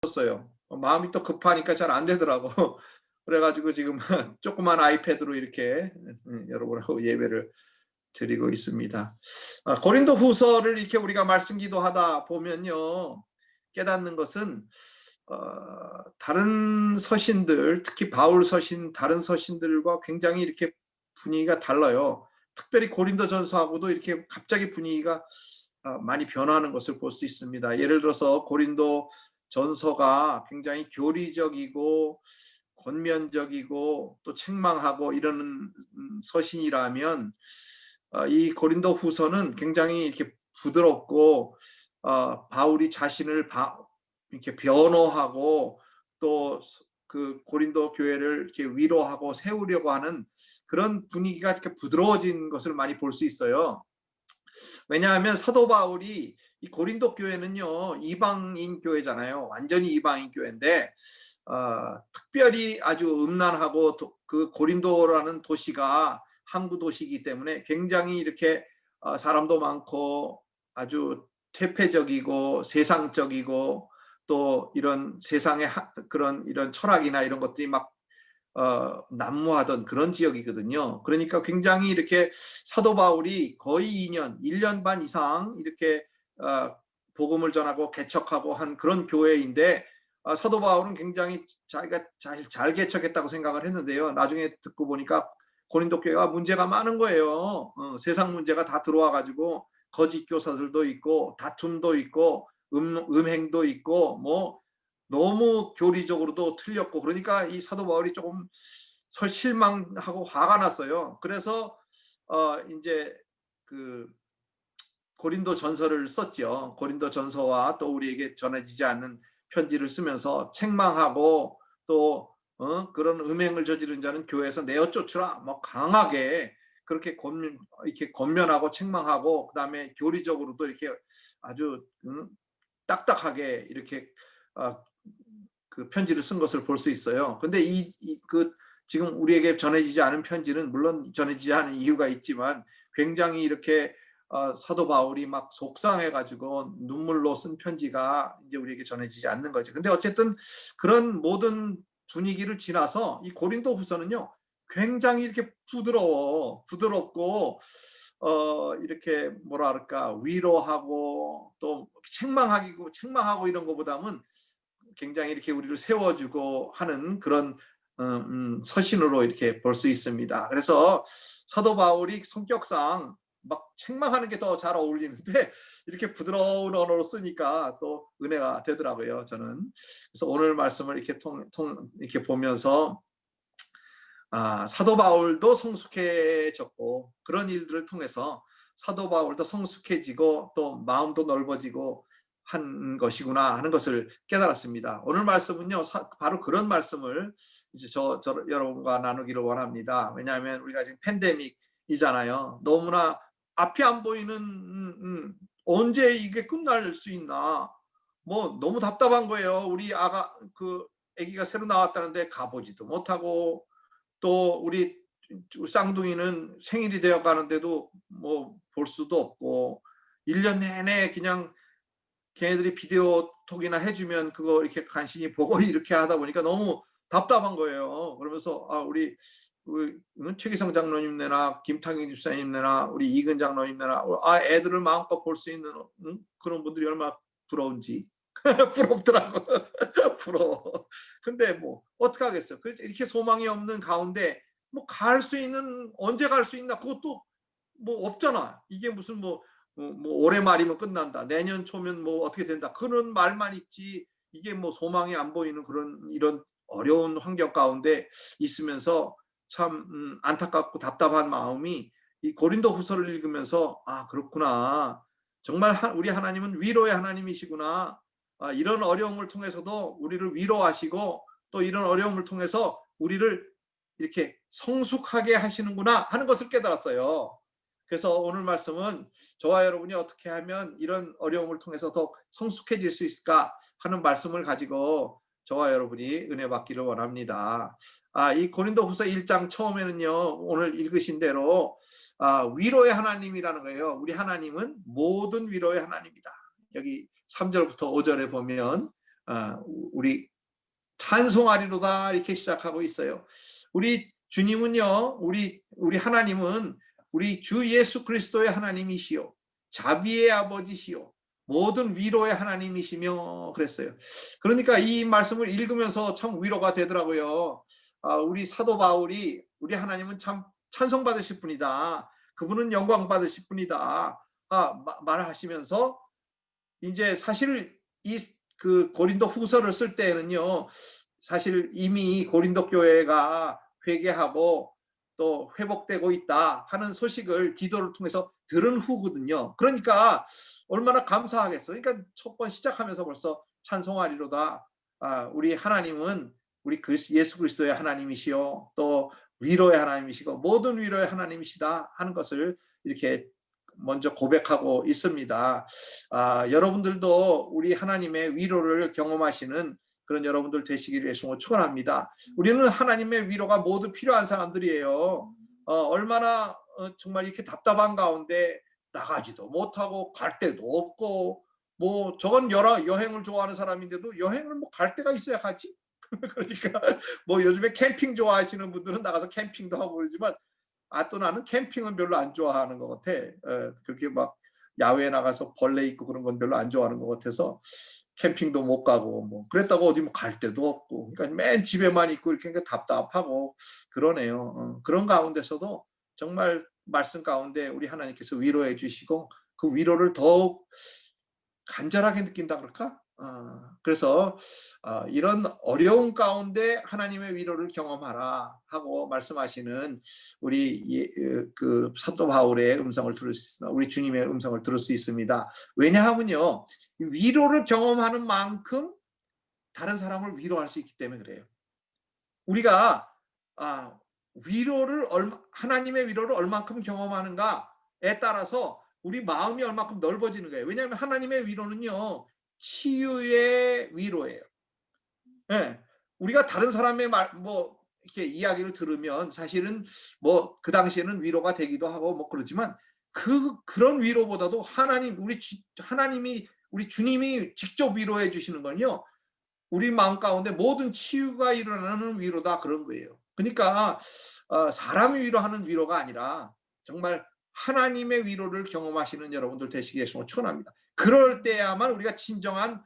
없었어요. 마음이 또 급하니까 잘 안 되더라고. 그래가지고 지금 조그만 아이패드로 이렇게 여러분하고 예배를 드리고 있습니다. 고린도 후서를 이렇게 우리가 말씀 기도하다 보면요, 깨닫는 것은 다른 서신들, 특히 바울 서신, 다른 서신들과 굉장히 이렇게 분위기가 달라요. 특별히 고린도 전서하고도 이렇게 갑자기 분위기가 많이 변화하는 것을 볼 수 있습니다. 예를 들어서 고린도 전서가 굉장히 교리적이고 권면적이고 또 책망하고 이러는 서신이라면, 이 고린도 후서는 굉장히 이렇게 부드럽고 바울이 자신을 이렇게 변호하고 또 그 고린도 교회를 이렇게 위로하고 세우려고 하는 그런 분위기가 이렇게 부드러워진 것을 많이 볼 수 있어요. 왜냐하면 사도 바울이 이 고린도 교회는요, 이방인 교회잖아요. 완전히 이방인 교회인데 특별히 아주 음란하고 그 고린도라는 도시가 항구 도시이기 때문에 굉장히 이렇게 사람도 많고 아주 퇴폐적이고 세상적이고 또 이런 세상의 그런 이런 철학이나 이런 것들이 막 난무하던 그런 지역이거든요. 그러니까 굉장히 이렇게 사도 바울이 거의 1년 반 이상 이렇게 복음을 전하고 개척하고 한 그런 교회인데, 사도 바울은 굉장히 자기가 잘 개척했다고 생각을 했는데요. 나중에 듣고 보니까 고린도 교회가 문제가 많은 거예요. 세상 문제가 다 들어와 가지고 거짓 교사들도 있고 다툼도 있고 음행도 있고 뭐 너무 교리적으로도 틀렸고, 그러니까 이 사도 바울이 조금 실망하고 화가 났어요. 그래서 이제 그 고린도 전서를 썼죠. 고린도 전서와 또 우리에게 전해지지 않는 편지를 쓰면서 책망하고 또 그런 음행을 저지른 자는 교회에서 내어 쫓으라, 뭐 강하게 그렇게 이렇게 권면하고 책망하고, 그다음에 교리적으로도 이렇게 아주 딱딱하게 이렇게 그 편지를 쓴 것을 볼 수 있어요. 근데 그 지금 우리에게 전해지지 않은 편지는 물론 전해지지 않은 이유가 있지만 굉장히 이렇게 사도 바울이 막 속상해가지고 눈물로 쓴 편지가 이제 우리에게 전해지지 않는 거죠. 근데 어쨌든 그런 모든 분위기를 지나서 이 고린도 후서는요, 굉장히 이렇게 부드럽고 이렇게 뭐랄까 위로하고 또 책망하고 이런 것보다는 굉장히 이렇게 우리를 세워주고 하는 그런 서신으로 이렇게 볼 수 있습니다. 그래서 사도 바울이 성격상 막 책망하는 게 더 잘 어울리는데 이렇게 부드러운 언어로 쓰니까 또 은혜가 되더라고요, 저는. 그래서 오늘 말씀을 이렇게 이렇게 보면서 사도 바울도 성숙해졌고 그런 일들을 통해서 사도 바울도 성숙해지고 또 마음도 넓어지고 한 것이구나 하는 것을 깨달았습니다. 오늘 말씀은요, 바로 그런 말씀을 이제 여러분과 나누기를 원합니다. 왜냐하면 우리가 지금 팬데믹이잖아요. 너무나 앞이 안 보이는, 언제 이게 끝날 수 있나, 뭐 너무 답답한 거예요. 우리 아기가 새로 나왔다는데 가보지도 못하고, 또 우리 쌍둥이는 생일이 되어 가는데도 뭐 볼 수도 없고, 1년 내내 그냥 걔네들이 비디오 톡이나 해주면 그거 이렇게 간신히 보고 이렇게 하다 보니까 너무 답답한 거예요. 그러면서 우리 최기성 장로님네나 김탁인 집사님네나 우리 이근 장로님네나 애들을 마음껏 볼 수 있는 그런 분들이 얼마나 부러운지 부럽더라고. 부러워. 근데 뭐 어떻게 하겠어. 이렇게 소망이 없는 가운데 뭐 언제 갈 수 있나, 그것도 뭐 없잖아. 이게 무슨 뭐 올해 말이면 끝난다, 내년 초면 뭐 어떻게 된다, 그런 말만 있지 이게 뭐 소망이 안 보이는 이런 어려운 환경 가운데 있으면서 참 안타깝고 답답한 마음이 이 고린도 후서를 읽으면서 그렇구나, 정말 우리 하나님은 위로의 하나님이시구나, 이런 어려움을 통해서도 우리를 위로하시고 또 이런 어려움을 통해서 우리를 이렇게 성숙하게 하시는구나 하는 것을 깨달았어요. 그래서 오늘 말씀은 저와 여러분이 어떻게 하면 이런 어려움을 통해서 더 성숙해질 수 있을까 하는 말씀을 가지고 저와 여러분이 은혜 받기를 원합니다. 이 고린도 후서 1장 처음에는요, 오늘 읽으신 대로 위로의 하나님이라는 거예요. 우리 하나님은 모든 위로의 하나님이다. 여기 3절부터 5절에 보면 우리 찬송하리로다 이렇게 시작하고 있어요. 우리 주님은요, 우리 하나님은 우리 주 예수 그리스도의 하나님이시요, 자비의 아버지시요, 모든 위로의 하나님이시며 그랬어요. 그러니까 이 말씀을 읽으면서 참 위로가 되더라고요. 우리 사도 바울이 우리 하나님은 참 찬송받으실 분이다, 그분은 영광 받으실 분이다 말을 하시면서, 이제 사실 그 고린도 후서를 쓸 때에는요, 사실 이미 고린도 교회가 회개하고 또 회복되고 있다 하는 소식을 디도를 통해서 들은 후거든요. 그러니까 얼마나 감사하겠어. 그러니까 첫 번 시작하면서 벌써 찬송하리로다, 우리 하나님은 우리 예수 그리스도의 하나님이시요, 또 위로의 하나님이시고 모든 위로의 하나님이시다 하는 것을 이렇게 먼저 고백하고 있습니다. 여러분들도 우리 하나님의 위로를 경험하시는 그런 여러분들 되시기를 예수님으로 축원합니다. 우리는 하나님의 위로가 모두 필요한 사람들이에요. 얼마나 정말 이렇게 답답한 가운데 나가지도 못하고 갈 데도 없고, 뭐 저건 여행을 좋아하는 사람인데도 여행을 뭐 갈 데가 있어야 가지. 그러니까 뭐 요즘에 캠핑 좋아하시는 분들은 나가서 캠핑도 하고 그러지만, 또 나는 캠핑은 별로 안 좋아하는 것 같아. 그렇게 막 야외에 나가서 벌레 있고 그런 건 별로 안 좋아하는 것 같아서 캠핑도 못 가고, 뭐 그랬다고 어디 뭐 갈 데도 없고, 그러니까 맨 집에만 있고 이렇게 답답하고 그러네요. 그런 가운데서도 정말 말씀 가운데 우리 하나님께서 위로해 주시고 그 위로를 더욱 간절하게 느낀다 그럴까? 그래서 이런 어려운 가운데 하나님의 위로를 경험하라 하고 말씀하시는 우리 그 사도 바울의 음성을 들을 수 있습니다. 우리 주님의 음성을 들을 수 있습니다. 왜냐하면요, 위로를 경험하는 만큼 다른 사람을 위로할 수 있기 때문에 그래요. 우리가 하나님의 위로를 얼만큼 경험하는가에 따라서 우리 마음이 얼만큼 넓어지는 거예요. 왜냐하면 하나님의 위로는요, 치유의 위로예요. 네. 우리가 다른 사람의 뭐 이렇게 이야기를 들으면 사실은 뭐 그 당시에는 위로가 되기도 하고 뭐 그러지만, 그런 위로보다도 하나님이 우리 주님이 직접 위로해 주시는 건요, 우리 마음 가운데 모든 치유가 일어나는 위로다 그런 거예요. 그러니까 사람이 위로하는 위로가 아니라 정말 하나님의 위로를 경험하시는 여러분들 되시기 위해서 축원합니다. 그럴 때야만 우리가 진정한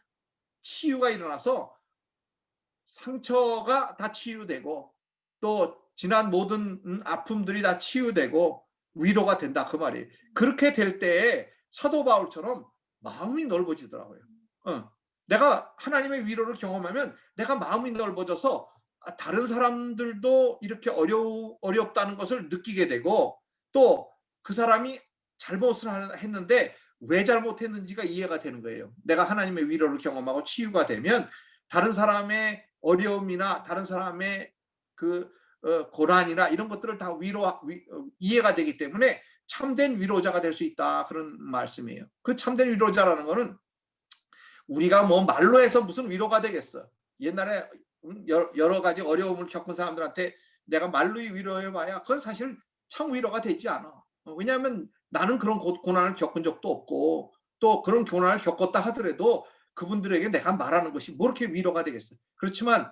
치유가 일어나서 상처가 다 치유되고 또 지난 모든 아픔들이 다 치유되고 위로가 된다 그 말이에요. 그렇게 될 때에 사도 바울처럼 마음이 넓어지더라고요. 내가 하나님의 위로를 경험하면 내가 마음이 넓어져서 다른 사람들도 이렇게 어렵다는 것을 느끼게 되고, 또 그 사람이 잘못을 했는데 왜 잘못했는지가 이해가 되는 거예요. 내가 하나님의 위로를 경험하고 치유가 되면 다른 사람의 어려움이나 다른 사람의 그 고난이나 이런 것들을 다 이해가 되기 때문에 참된 위로자가 될 수 있다 그런 말씀이에요. 그 참된 위로자라는 거는 우리가 뭐 말로 해서 무슨 위로가 되겠어. 옛날에 여러 가지 어려움을 겪은 사람들한테 내가 말로 위로해봐야 그건 사실 참 위로가 되지 않아. 왜냐하면 나는 그런 고난을 겪은 적도 없고, 또 그런 고난을 겪었다 하더라도 그분들에게 내가 말하는 것이 뭐 이렇게 위로가 되겠어. 그렇지만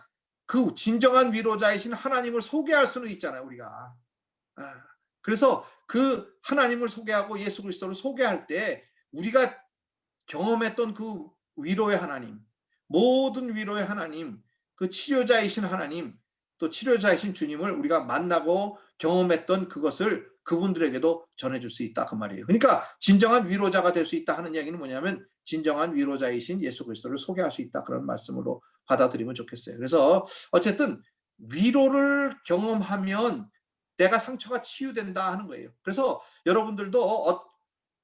그 진정한 위로자이신 하나님을 소개할 수는 있잖아요, 우리가. 그래서 그 하나님을 소개하고 예수 그리스도를 소개할 때 우리가 경험했던 그 위로의 하나님, 모든 위로의 하나님, 그 치료자이신 하나님, 또 치료자이신 주님을 우리가 만나고 경험했던 그것을 그분들에게도 전해줄 수 있다 그 말이에요. 그러니까 진정한 위로자가 될 수 있다 하는 얘기는 뭐냐면 진정한 위로자이신 예수 그리스도를 소개할 수 있다 그런 말씀으로 받아들이면 좋겠어요. 그래서 어쨌든 위로를 경험하면 내가 상처가 치유된다 하는 거예요. 그래서 여러분들도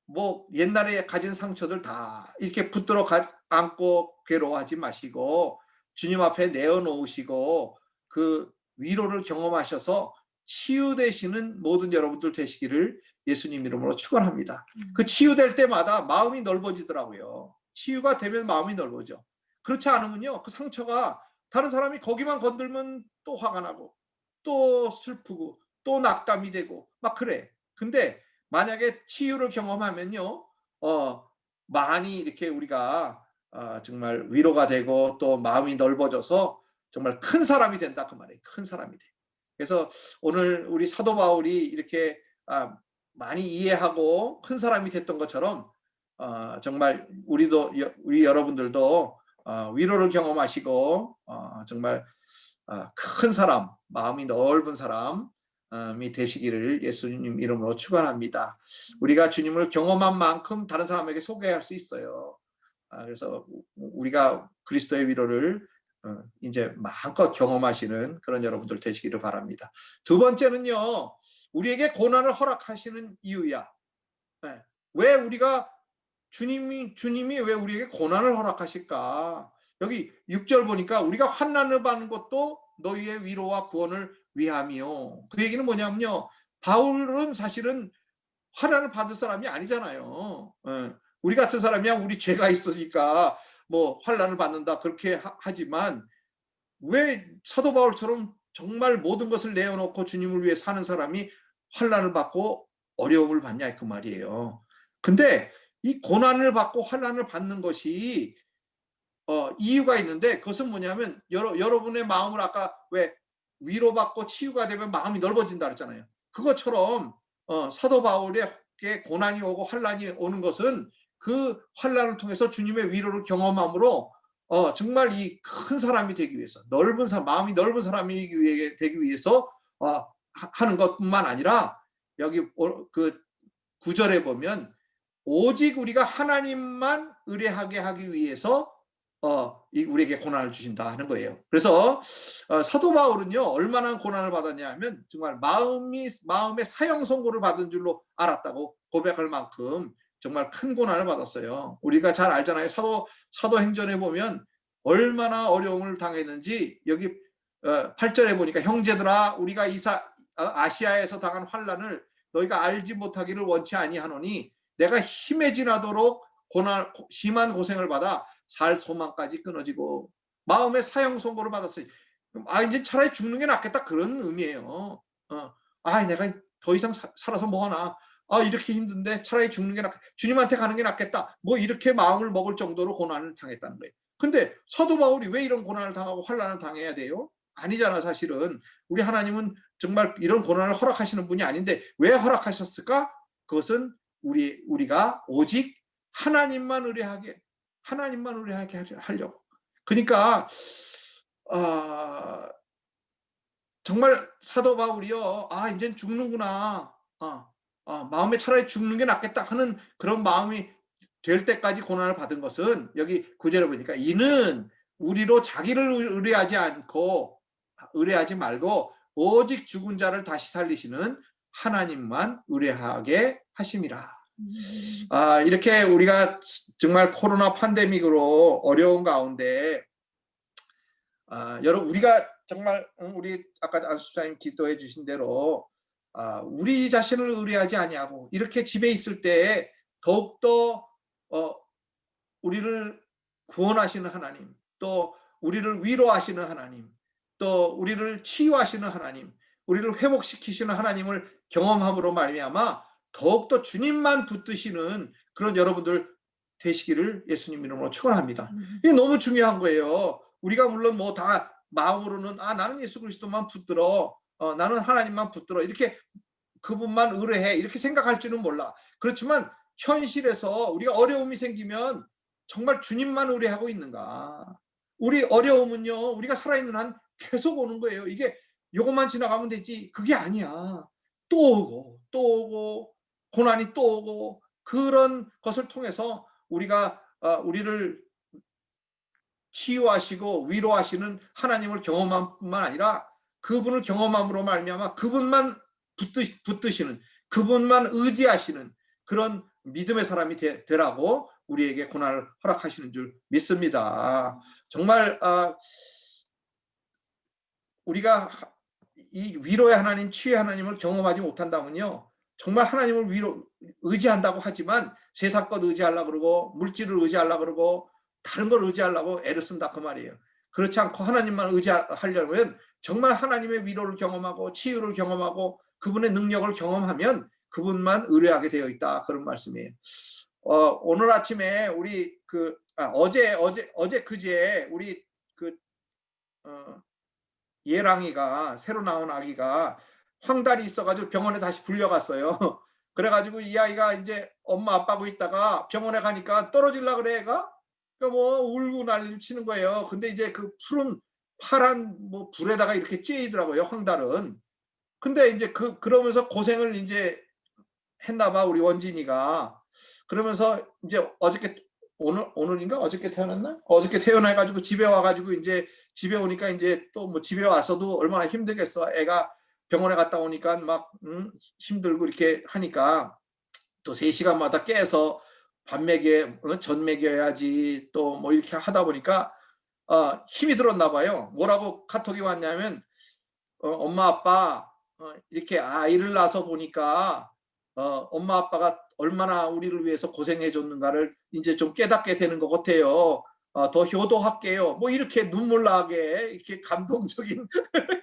뭐 옛날에 가진 상처들 다 이렇게 붙들어 안고 괴로워하지 마시고 주님 앞에 내어놓으시고 그 위로를 경험하셔서 치유되시는 모든 여러분들 되시기를 예수님 이름으로 축원합니다. 그 치유될 때마다 마음이 넓어지더라고요. 치유가 되면 마음이 넓어져. 그렇지 않으면요, 그 상처가 다른 사람이 거기만 건들면 또 화가 나고 또 슬프고 또 낙담이 되고 막 그래. 근데 만약에 치유를 경험하면요, 많이 이렇게 우리가 정말 위로가 되고 또 마음이 넓어져서 정말 큰 사람이 된다 그 말이에요. 큰 사람이 돼. 그래서 오늘 우리 사도 바울이 이렇게 많이 이해하고 큰 사람이 됐던 것처럼 정말 우리 여러분들도 위로를 경험하시고 정말 큰 사람, 마음이 넓은 사람이 되시기를 예수님 이름으로 축원합니다. 우리가 주님을 경험한 만큼 다른 사람에게 소개할 수 있어요. 그래서 우리가 그리스도의 위로를 이제 마음껏 경험하시는 그런 여러분들 되시기를 바랍니다. 두 번째는요, 우리에게 고난을 허락하시는 이유야. 네. 왜 우리가 주님이 왜 우리에게 고난을 허락하실까? 여기 6절 보니까 우리가 환난을 받는 것도 너희의 위로와 구원을 위함이요. 그 얘기는 뭐냐면요, 바울은 사실은 환난을 받을 사람이 아니잖아요. 우리 같은 사람이야 우리 죄가 있으니까 뭐 환난을 받는다 그렇게 하지만 왜 사도 바울처럼 정말 모든 것을 내어놓고 주님을 위해 사는 사람이 환난을 받고 어려움을 받냐 그 말이에요. 근데 이 고난을 받고 환난을 받는 것이 이유가 있는데 그것은 뭐냐면 여러분의 마음을 아까 왜 위로받고 치유가 되면 마음이 넓어진다 그랬잖아요. 그것처럼 사도 바울에게 고난이 오고 환난이 오는 것은 그 환난을 통해서 주님의 위로를 경험함으로 정말 이 큰 사람이 되기 위해서 넓은 사람, 마음이 넓은 사람이 되기 위해서 하는 것뿐만 아니라 여기 그 9절에 보면 오직 우리가 하나님만 의뢰하게 하기 위해서 우리에게 고난을 주신다 하는 거예요. 그래서 사도 바울은요 얼마나 고난을 받았냐 하면 정말 마음의 사형 선고를 받은 줄로 알았다고 고백할 만큼 정말 큰 고난을 받았어요. 우리가 잘 알잖아요. 사도행전에 보면 얼마나 어려움을 당했는지 여기 8절에 보니까 형제들아 우리가 아시아에서 당한 환난을 너희가 알지 못하기를 원치 아니하노니 내가 힘에 지나도록 심한 고생을 받아 살 소망까지 끊어지고 마음의 사형 선고를 받았어요. 이제 차라리 죽는 게 낫겠다 그런 의미예요. 내가 더 이상 살아서 뭐하나 이렇게 힘든데 차라리 죽는 게 낫겠다. 주님한테 가는 게 낫겠다. 뭐 이렇게 마음을 먹을 정도로 고난을 당했다는 거예요. 근데 사도 바울이 왜 이런 고난을 당하고 환난을 당해야 돼요? 아니잖아 사실은. 우리 하나님은 정말 이런 고난을 허락하시는 분이 아닌데 왜 허락하셨을까? 그것은 우리가 오직 하나님만 의뢰하게 하려고. 그러니까 정말 사도 바울이요. 이젠 죽는구나. 마음에 차라리 죽는 게 낫겠다 하는 그런 마음이 될 때까지 고난을 받은 것은 여기 9절에 보니까 이는 우리로 자기를 의뢰하지 말고 오직 죽은 자를 다시 살리시는 하나님만 의뢰하게 하심이라. 이렇게 우리가 정말 코로나 팬데믹으로 어려운 가운데 여러분 우리가 정말 우리 아까 안수사님 기도해 주신 대로 우리 자신을 의뢰하지 아니하고 이렇게 집에 있을 때 더욱더 우리를 구원하시는 하나님, 또 우리를 위로하시는 하나님, 또 우리를 치유하시는 하나님, 우리를 회복시키시는 하나님을 경험함으로 말미암아 더욱더 주님만 붙드시는 그런 여러분들 되시기를 예수님 이름으로 축원합니다. 이게 너무 중요한 거예요. 우리가 물론 뭐 다 마음으로는 나는 예수 그리스도만 붙들어, 나는 하나님만 붙들어 이렇게 그분만 의뢰해 이렇게 생각할지는 몰라. 그렇지만 현실에서 우리가 어려움이 생기면 정말 주님만 의뢰하고 있는가? 우리 어려움은요 우리가 살아있는 한 계속 오는 거예요. 이게 요것만 지나가면 되지 그게 아니야. 또 오고 또 오고 고난이 또 오고 그런 것을 통해서 우리가 우리를 치유하시고 위로하시는 하나님을 경험한 뿐만 아니라 그분을 경험함으로 말미암아 그분만 붙드시는 그분만 의지하시는 그런 믿음의 사람이 되라고 우리에게 고난을 허락하시는 줄 믿습니다. 정말 우리가 이 위로의 하나님, 치유의 하나님을 경험하지 못한다면요 정말 하나님을 의지한다고 하지만 세상 것 의지하려고 그러고 물질을 의지하려고 그러고 다른 걸 의지하려고 애를 쓴다 그 말이에요. 그렇지 않고 하나님만 의지하려면 정말 하나님의 위로를 경험하고 치유를 경험하고 그분의 능력을 경험하면 그분만 의뢰하게 되어 있다 그런 말씀이에요. 오늘 아침에 우리 그 어제 그제 우리 그 예랑이가 새로 나온 아기가 황달이 있어가지고 병원에 다시 불려갔어요. 그래가지고 이 아이가 이제 엄마 아빠하고 있다가 병원에 가니까 떨어질라 그래 애가. 그러니까 뭐 울고 난리를 치는 거예요. 근데 이제 그 푸른 파란 뭐 불에다가 이렇게 쬐이더라고요 황달은. 근데 이제 그러면서 고생을 이제 했나 봐 우리 원진이가. 그러면서 이제 어저께 오늘인가 어저께 태어났나? 어저께 태어나가지고 집에 와가지고 이제 집에 오니까 이제 또 뭐 집에 와서도 얼마나 힘들겠어. 애가 병원에 갔다 오니까 막 힘들고 이렇게 하니까 또 3시간마다 깨서 밥 먹여, 전 먹여야지 또 뭐 이렇게 하다 보니까 힘이 들었나 봐요. 뭐라고 카톡이 왔냐면 엄마 아빠 이렇게 아이를 낳아서 보니까 엄마 아빠가 얼마나 우리를 위해서 고생해 줬는가를 이제 좀 깨닫게 되는 것 같아요. 더 효도할게요. 뭐 이렇게 눈물 나게 이렇게 감동적인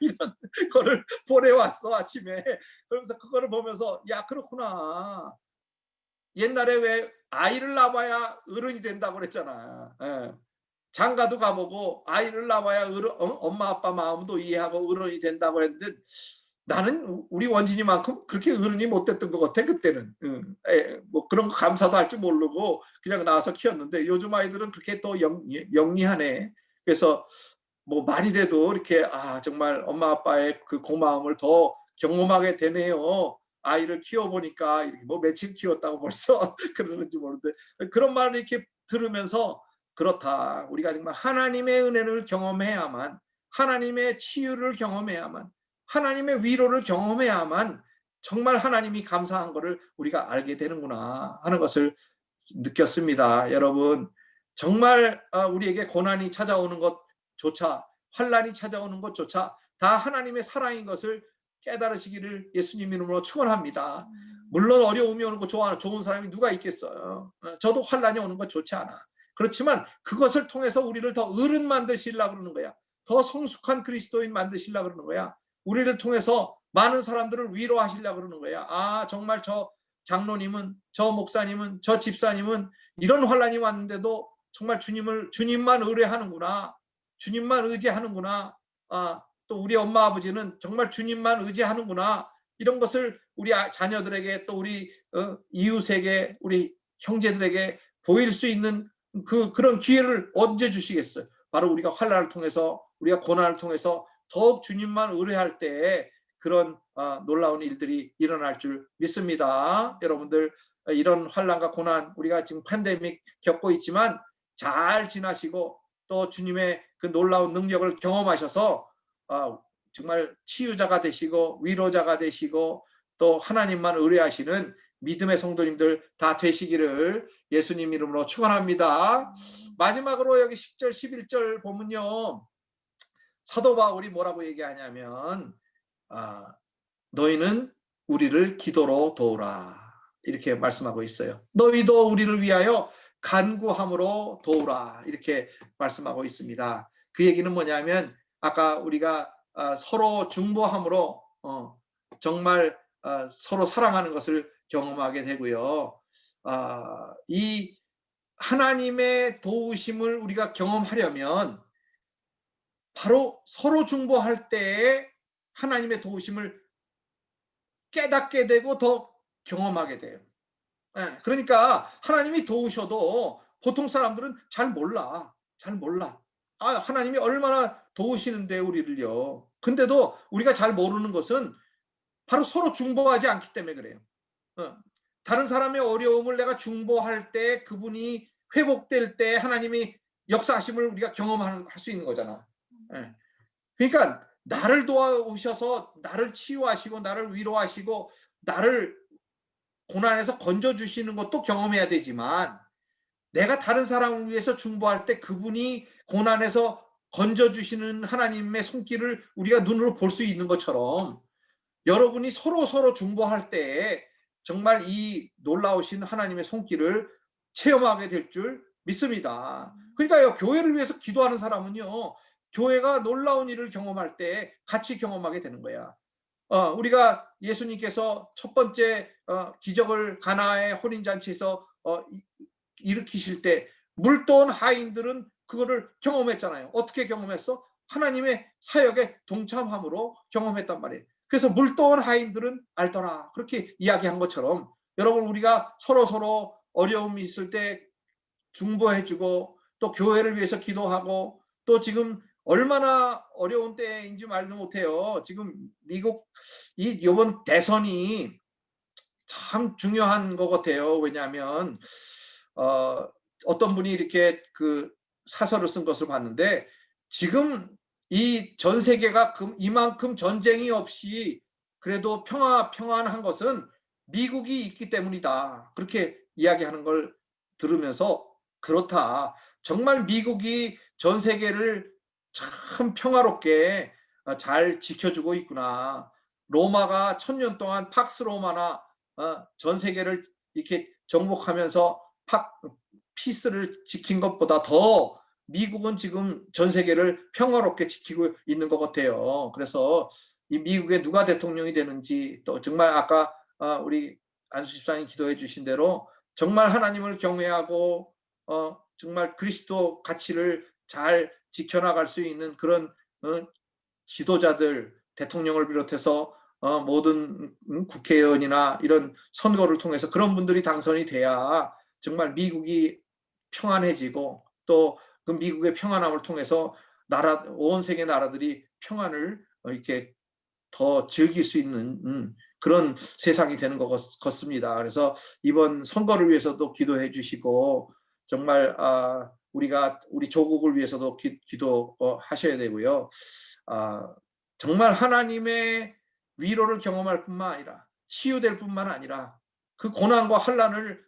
이런 거를 보내왔어 아침에. 그러면서 그거를 보면서 야 그렇구나. 옛날에 왜 아이를 낳아야 어른이 된다고 그랬잖아. 예. 장가도 가보고 아이를 낳아야 엄마 아빠 마음도 이해하고 어른이 된다고 했는데 나는 우리 원진이만큼 그렇게 어른이 못 됐던 것 같아 그때는. 뭐 그런 거 감사도 할 줄 모르고 그냥 나와서 키웠는데 요즘 아이들은 그렇게 또 영리하네. 그래서 뭐 말이라도 이렇게 정말 엄마 아빠의 그 고마움을 더 경험하게 되네요. 아이를 키워보니까 이렇게 뭐 며칠 키웠다고 벌써 그러는지 모르는데 그런 말을 이렇게 들으면서 그렇다. 우리가 정말 하나님의 은혜를 경험해야만, 하나님의 치유를 경험해야만, 하나님의 위로를 경험해야만 정말 하나님이 감사한 것을 우리가 알게 되는구나 하는 것을 느꼈습니다. 여러분 정말 우리에게 고난이 찾아오는 것조차, 환난이 찾아오는 것조차 다 하나님의 사랑인 것을 깨달으시기를 예수님 이름으로 축원합니다. 물론 어려움이 오는 거 좋은 사람이 누가 있겠어요. 저도 환난이 오는 거 좋지 않아. 그렇지만 그것을 통해서 우리를 더 어른 만드시려고 그러는 거야. 더 성숙한 그리스도인 만드시려고 그러는 거야. 우리를 통해서 많은 사람들을 위로하시려고 그러는 거야. 정말 저 장로님은, 저 목사님은, 저 집사님은 이런 환난이 왔는데도 정말 주님만 의뢰하는구나. 주님만 의지하는구나. 또 우리 엄마 아버지는 정말 주님만 의지하는구나. 이런 것을 우리 자녀들에게 또 우리 이웃에게 우리 형제들에게 보일 수 있는 그런 기회를 언제 주시겠어요? 바로 우리가 환난을 통해서 우리가 고난을 통해서 더욱 주님만 의뢰할 때에 그런 놀라운 일들이 일어날 줄 믿습니다. 여러분들 이런 환난과 고난 우리가 지금 팬데믹 겪고 있지만 잘 지나시고 또 주님의 그 놀라운 능력을 경험하셔서 정말 치유자가 되시고 위로자가 되시고 또 하나님만 의뢰하시는 믿음의 성도님들 다 되시기를 예수님 이름으로 축원합니다. 마지막으로 여기 10절 11절 보면요. 사도 바울이 뭐라고 얘기하냐면 너희는 우리를 기도로 도우라 이렇게 말씀하고 있어요. 너희도 우리를 위하여 간구함으로 도우라 이렇게 말씀하고 있습니다. 그 얘기는 뭐냐면 아까 우리가 서로 중보함으로 정말 서로 사랑하는 것을 경험하게 되고요. 이 하나님의 도우심을 우리가 경험하려면 바로 서로 중보할 때에 하나님의 도우심을 깨닫게 되고 더 경험하게 돼요. 그러니까 하나님이 도우셔도 보통 사람들은 잘 몰라. 하나님이 얼마나 도우시는데 우리를요. 근데도 우리가 잘 모르는 것은 바로 서로 중보하지 않기 때문에 그래요. 다른 사람의 어려움을 내가 중보할 때 그분이 회복될 때 하나님이 역사하심을 우리가 경험할 수 있는 거잖아. 그러니까 나를 도와오셔서 나를 치유하시고 나를 위로하시고 나를 고난에서 건져주시는 것도 경험해야 되지만 내가 다른 사람을 위해서 중보할 때 그분이 고난에서 건져주시는 하나님의 손길을 우리가 눈으로 볼 수 있는 것처럼 여러분이 서로 중보할 때 정말 이 놀라우신 하나님의 손길을 체험하게 될 줄 믿습니다. 그러니까 교회를 위해서 기도하는 사람은요. 교회가 놀라운 일을 경험할 때 같이 경험하게 되는 거야. 우리가 예수님께서 첫 번째 기적을 가나의 혼인잔치에서 일으키실 때 물도원 하인들은 그거를 경험했잖아요. 어떻게 경험했어? 하나님의 사역에 동참함으로 경험했단 말이에요. 그래서 물도원 하인들은 알더라. 그렇게 이야기한 것처럼 여러분, 우리가 서로 어려움이 있을 때 중보해주고 또 교회를 위해서 기도하고, 또 지금 얼마나 어려운 때인지 말도 못해요. 지금 미국 이번 대선이 참 중요한 것 같아요. 왜냐하면 어떤 분이 이렇게 그 사설을 쓴 것을 봤는데, 지금 이 전 세계가 이만큼 전쟁이 없이 그래도 평안한 것은 미국이 있기 때문이다. 그렇게 이야기하는 걸 들으면서, 그렇다. 정말 미국이 전 세계를 참 평화롭게 잘 지켜주고 있구나. 로마가 1000년 동안 팍스 로마나 전 세계를 이렇게 정복하면서 피스를 지킨 것보다 더 미국은 지금 전 세계를 평화롭게 지키고 있는 것 같아요. 그래서 이 미국에 누가 대통령이 되는지, 또 정말 아까 우리 안수 집사님 기도해 주신 대로 정말 하나님을 경외하고 정말 그리스도 가치를 잘 지켜나갈 수 있는 그런 지도자들, 대통령을 비롯해서 모든 국회의원이나 이런 선거를 통해서 그런 분들이 당선이 돼야 정말 미국이 평안해지고, 또 그 미국의 평안함을 통해서 온 세계 나라들이 평안을 이렇게 더 즐길 수 있는 그런 세상이 되는 것 같습니다. 그래서 이번 선거를 위해서도 기도해 주시고, 정말 우리가 우리 조국을 위해서도 기도하셔야 되고요. 정말 하나님의 위로를 경험할 뿐만 아니라, 치유될 뿐만 아니라, 그 고난과 환난을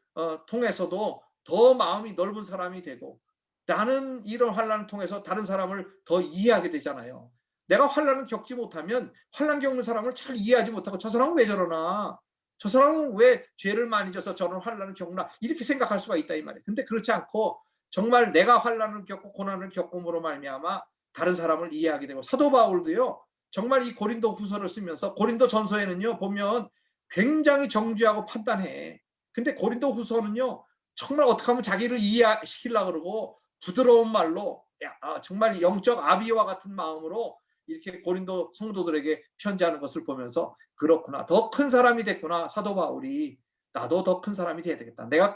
통해서도 더 마음이 넓은 사람이 되고, 나는 이런 환난을 통해서 다른 사람을 더 이해하게 되잖아요. 내가 환난을 겪지 못하면 환난 겪는 사람을 잘 이해하지 못하고, 저 사람은 왜 저러나, 저 사람은 왜 죄를 많이 져서 저런 환난을 겪나, 이렇게 생각할 수가 있다 이 말이에요. 근데 그렇지 않고 정말 내가 환난을 겪고 고난을 겪음으로 말미암아 다른 사람을 이해하게 되고, 사도 바울도요, 정말 이 고린도 후서를 쓰면서, 고린도 전서에는요 보면 굉장히 정죄하고 판단해. 근데 고린도 후서는요 정말 어떻게 하면 자기를 이해시키려고 그러고 부드러운 말로 정말 영적 아비와 같은 마음으로 이렇게 고린도 성도들에게 편지하는 것을 보면서, 그렇구나, 더 큰 사람이 됐구나, 사도 바울이. 나도 더 큰 사람이 돼야 되겠다. 내가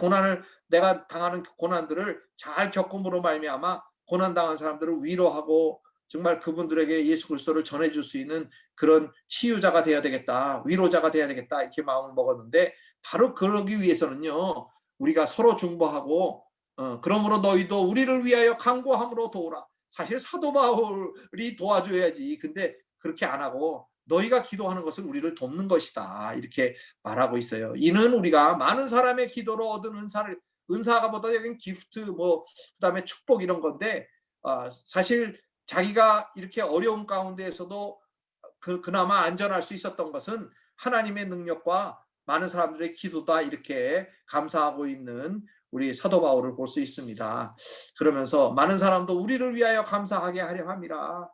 당하는 고난들을 잘 겪음으로 말미암아 고난당한 사람들을 위로하고 정말 그분들에게 예수 그리스도를 전해줄 수 있는 그런 치유자가 돼야 되겠다, 위로자가 돼야 되겠다, 이렇게 마음을 먹었는데, 바로 그러기 위해서는요 우리가 서로 중보하고, 그러므로 너희도 우리를 위하여 간구함으로 도우라. 사실 사도 바울이 도와줘야지. 근데 그렇게 안 하고 너희가 기도하는 것은 우리를 돕는 것이다, 이렇게 말하고 있어요. 이는 우리가 많은 사람의 기도로 얻은 은사가 보다 여긴 기프트, 그다음에 축복 이런 건데, 사실 자기가 이렇게 어려운 가운데에서도 그나마 안전할 수 있었던 것은 하나님의 능력과 많은 사람들의 기도다, 이렇게 감사하고 있는 우리 사도 바울을 볼 수 있습니다. 그러면서 많은 사람도 우리를 위하여 감사하게 하려 함이라.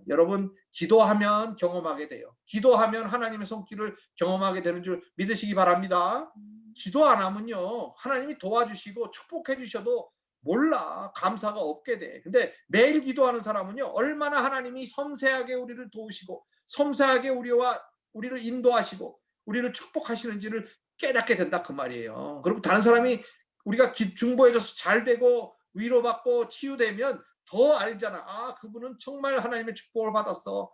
여러분, 기도하면 경험하게 돼요. 기도하면 하나님의 손길을 경험하게 되는 줄 믿으시기 바랍니다. 기도 안 하면요 하나님이 도와주시고 축복해 주셔도 몰라, 감사가 없게 돼. 근데 매일 기도하는 사람은요 얼마나 하나님이 섬세하게 우리를 도우시고 섬세하게 우리를 인도하시고 우리를 축복하시는지를 깨닫게 된다, 그 말이에요. 그리고 다른 사람이 우리가 중보해줘서 잘 되고 위로받고 치유되면 더 알잖아. 그분은 정말 하나님의 축복을 받았어.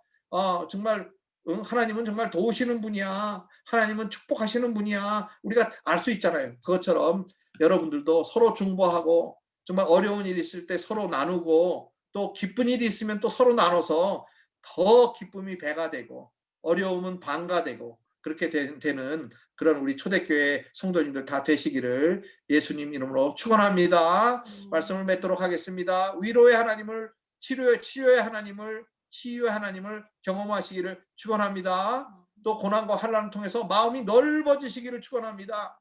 정말 하나님은 정말 도우시는 분이야, 하나님은 축복하시는 분이야, 우리가 알 수 있잖아요. 그것처럼 여러분들도 서로 중보하고, 정말 어려운 일이 있을 때 서로 나누고, 또 기쁜 일이 있으면 또 서로 나눠서 더 기쁨이 배가 되고 어려움은 반가 되고, 그렇게 되는 그런 우리 초대교회 성도님들 다 되시기를 예수님 이름으로 축원합니다. 말씀을 맺도록 하겠습니다. 위로의 하나님을, 치유의 하나님을 경험하시기를 축원합니다. 또 고난과 환난을 통해서 마음이 넓어지시기를 축원합니다.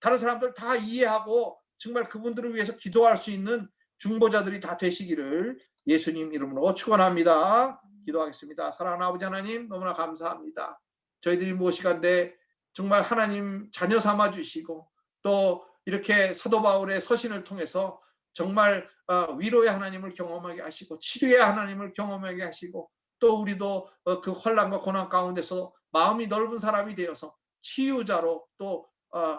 다른 사람들 다 이해하고 정말 그분들을 위해서 기도할 수 있는 중보자들이 다 되시기를 예수님 이름으로 축원합니다. 기도하겠습니다. 사랑하는 아버지 하나님, 너무나 감사합니다. 저희들이 무엇이간데 정말 하나님 자녀 삼아 주시고, 또 이렇게 사도 바울의 서신을 통해서 정말 위로의 하나님을 경험하게 하시고 치료의 하나님을 경험하게 하시고 또 우리도 그 환난과 고난 가운데서 마음이 넓은 사람이 되어서 치유자로 또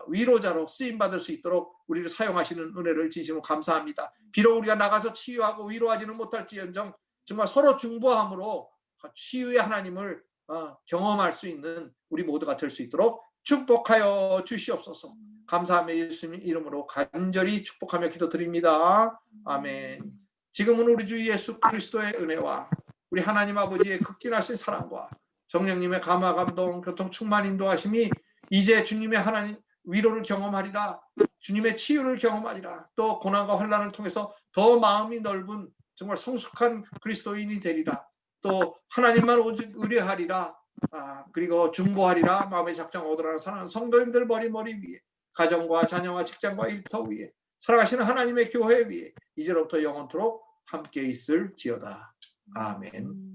위로자로 쓰임받을 수 있도록 우리를 사용하시는 은혜를 진심으로 감사합니다. 비록 우리가 나가서 치유하고 위로하지는 못할지언정 정말 서로 중보함으로 치유의 하나님을 경험할 수 있는 우리 모두가 될 수 있도록 축복하여 주시옵소서. 감사하며 예수님 이름으로 간절히 축복하며 기도드립니다. 아멘. 지금은 우리 주 예수 그리스도의 은혜와 우리 하나님 아버지의 극진하신 사랑과 성령님의 감화 감동 교통 충만 인도하심이 이제 주님의 하나님 위로를 경험하리라, 주님의 치유를 경험하리라, 또 고난과 환난을 통해서 더 마음이 넓은 정말 성숙한 그리스도인이 되리라, 또 하나님만 오직 의뢰하리라, 그리고 중보하리라. 마음의 작정 얻으라는 사랑하는 성도님들 머리 위에, 가정과 자녀와 직장과 일터 위에, 살아가시는 하나님의 교회 위에 이제로부터 영원토록 함께 있을지어다. 아멘.